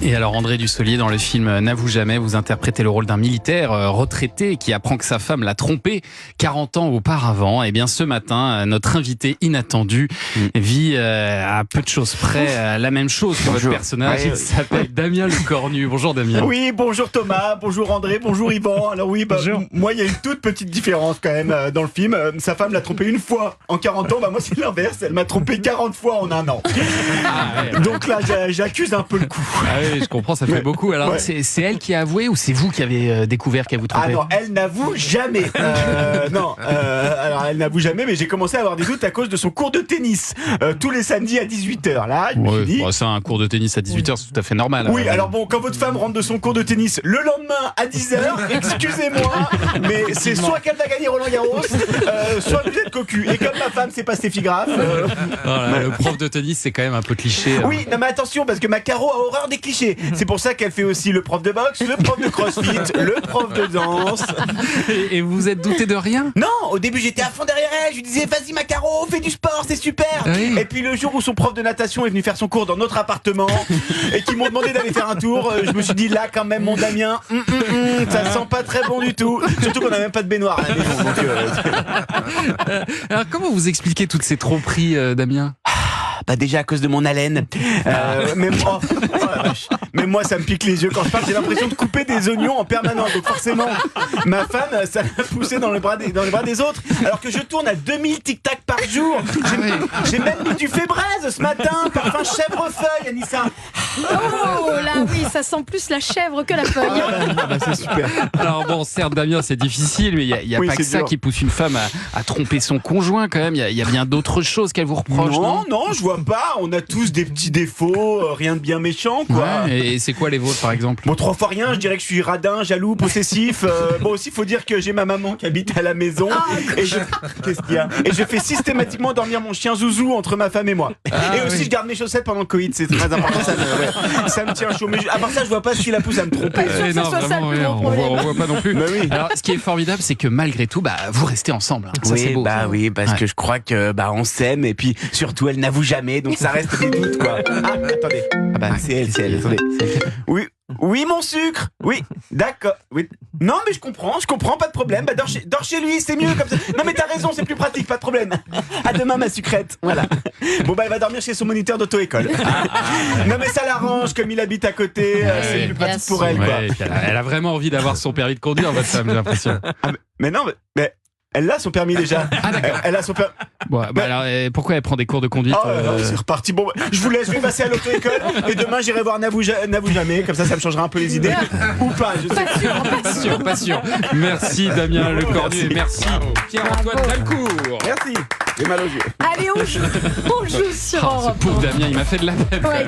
Et alors André Dussolier, dans le film N'avoue jamais, vous interprétez le rôle d'un militaire retraité qui apprend que sa femme l'a trompé 40 ans auparavant. Et bien ce matin, notre invité inattendu vit à peu de choses près la même chose que votre personnage. Il s'appelle Damien Le Cornu. Bonjour Damien. Oui, bonjour Thomas, bonjour André, bonjour Yvan. Alors oui, moi il y a une toute petite différence quand même dans le film. Sa femme l'a trompé une fois en 40 ans, moi c'est l'inverse, elle m'a trompé 40 fois en un an. Donc là j'accuse un peu le coup. Oui, je comprends, ça fait beaucoup. Alors, c'est elle qui a avoué ou c'est vous qui avez découvert qu'elle vous trompait? Ah non, elle n'avoue jamais. Alors elle n'avoue jamais, mais j'ai commencé à avoir des doutes à cause de son cours de tennis. Tous les samedis à 18h. Là, je me suis dit... c'est un cours de tennis à 18h, c'est tout à fait normal. Oui, alors bon, quand votre femme rentre de son cours de tennis le lendemain à 10h, excusez-moi, mais c'est soit qu'elle va gagner Roland Garros, soit vous êtes cocu. Et comme ma femme, c'est pas Steffi Graf. Le prof de tennis, c'est quand même un peu cliché. Oui, non mais attention, parce que ma Caro a horreur des clichés. C'est pour ça qu'elle fait aussi le prof de boxe, le prof de crossfit, le prof de danse. Et vous vous êtes douté de rien? Non, au début j'étais à fond derrière elle, je lui disais vas-y ma Caro, fais du sport, c'est super. Oui. Et puis le jour où son prof de natation est venu faire son cours dans notre appartement et qu'ils m'ont demandé d'aller faire un tour, je me suis dit là quand même mon Damien, ça sent pas très bon du tout. Surtout qu'on n'a même pas de baignoire à la maison. Donc, Alors comment vous expliquez toutes ces tromperies, Damien? Bah déjà à cause de mon haleine. Mais moi ça me pique les yeux quand je parle, j'ai l'impression de couper des oignons en permanence. Donc forcément, ma femme, ça l'a poussé dans les bras des autres. Alors que je tourne à 2000 tic-tac par jour. J'ai même mis du fébraise ce matin, parfum chèvrefeuille, Anissa. Oh là oui, ça sent plus la chèvre que la feuille. C'est super. Alors bon, certes Damien, c'est difficile, mais il n'y a pas que ça qui pousse une femme à tromper son conjoint quand même. Il y a bien d'autres choses qu'elle vous reproche, non? Non, je vois pas. On a tous des petits défauts, rien de bien méchant, quoi. Ouais, et c'est quoi les vôtres, par exemple? Bon, 3 fois rien, je dirais que je suis radin, jaloux, possessif. Bon, aussi, faut dire que j'ai ma maman qui habite à la maison. Qu'est-ce qu'il y a? Et je fais systématiquement dormir mon chien Zouzou entre ma femme et moi. Et aussi, je garde mes chaussettes pendant le Covid, c'est très important. Ça me tient chaud. Mais à part ça, je vois pas ce qui la pousse à me tromper. Non, vraiment, on voit pas non plus. Bah oui. Alors, ce qui est formidable, c'est que malgré tout, vous restez ensemble. Hein. Ça, c'est beau. Oui, parce que je crois que on s'aime et puis surtout, elle n'avoue jamais, donc ça reste des doutes, quoi. Ah, attendez. C'est elle. Attendez. Oui, mon sucre. Oui, d'accord. Oui. Non, mais je comprends, pas de problème. Dors chez lui, c'est mieux comme ça. Non, mais t'as raison, c'est plus pratique, pas de problème. À demain, ma sucrète. Voilà. Bon, elle va dormir chez son moniteur d'auto-école. Non, mais ça l'arrange, comme il habite à côté, c'est plus pratique pour elle, quoi. Elle a vraiment envie d'avoir son permis de conduire, votre femme, j'ai l'impression. Mais non, mais elle a son permis déjà. Ah d'accord. Elle a son permis. Bon, alors pourquoi elle prend des cours de conduite? C'est reparti. Bon, je vous laisse, je vais passer à l'auto-école et demain j'irai voir N'avoue jamais, comme ça me changera un peu les idées. Ou pas, je sais Pas sûr. Merci Damien Le Cornu et merci Pierre-Antoine Dalcourt. Merci. J'ai mal aux yeux. Allez, on joue sur Europe. Ce pauvre Damien, il m'a fait de la peine. Ouais,